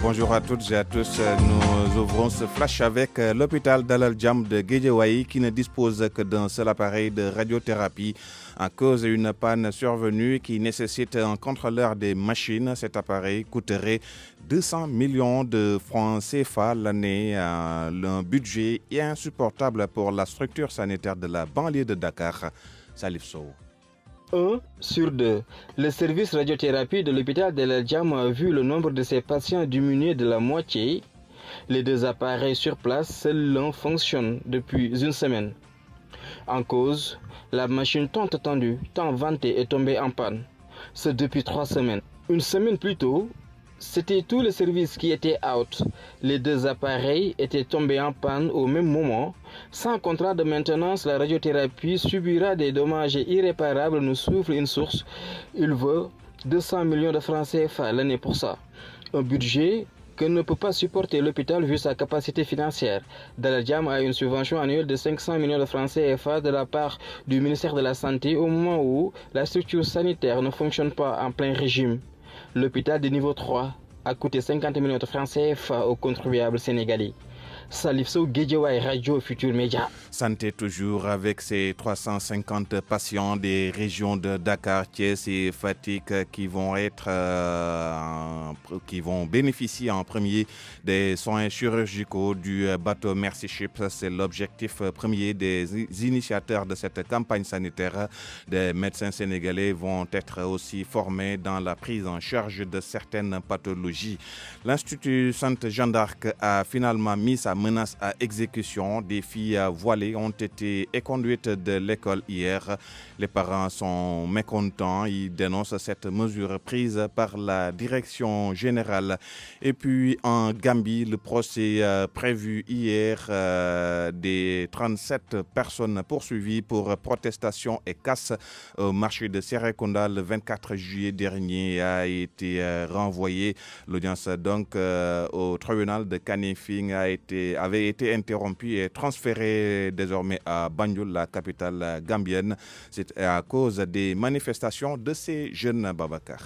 Bonjour à toutes et à tous. Nous ouvrons ce flash avec l'hôpital Dalal Jamm de Guédiawaye qui ne dispose que d'un seul appareil de radiothérapie à cause d'une panne survenue qui nécessite un contrôleur des machines. Cet appareil coûterait 200 millions de francs CFA l'année, un budget insupportable pour la structure sanitaire de la banlieue de Dakar. Salif Sow. 1 sur 2. Le service radiothérapie de l'hôpital Dalal Jamm a vu le nombre de ses patients diminuer de la moitié. Les deux appareils sur place, seul l'un fonctionne depuis une semaine. En cause, la machine tant attendue, tant vantée est tombée en panne. C'est depuis 3 semaines. Une semaine plus tôt, c'était tout le service qui était out. Les deux appareils étaient tombés en panne au même moment. Sans contrat de maintenance, la radiothérapie subira des dommages irréparables, nous souffle une source. Il veut 200 millions de francs CFA l'année pour ça. Un budget que ne peut pas supporter l'hôpital vu sa capacité financière. Dalal Jamm a une subvention annuelle de 500 millions de francs CFA de la part du ministère de la Santé au moment où la structure sanitaire ne fonctionne pas en plein régime. L'hôpital de niveau 3 a coûté 50 millions de francs CFA aux contribuables sénégalais. Salif Sow, Guédiawaye, Radio Futur Média. Santé toujours avec ses 350 patients des régions de Dakar, Thiès et Fatick qui vont bénéficier en premier des soins chirurgicaux du bateau Mercy Ship. C'est l'objectif premier des initiateurs de cette campagne sanitaire. Des médecins sénégalais vont être aussi formés dans la prise en charge de certaines pathologies. L'Institut Sainte Jeanne d'Arc a finalement mis sa menace à exécution. Des filles voilées ont été éconduites de l'école hier. Les parents sont mécontents. Ils dénoncent cette mesure prise par la direction générale. Et puis en Gambie, le procès prévu hier des 37 personnes poursuivies pour protestation et casse au marché de Serekunda le 24 juillet dernier a été renvoyé. L'audience donc au tribunal de Kanifing avait été interrompue et transférée désormais à Banjul, la capitale gambienne. C'est à cause des manifestations de ces jeunes Babacar.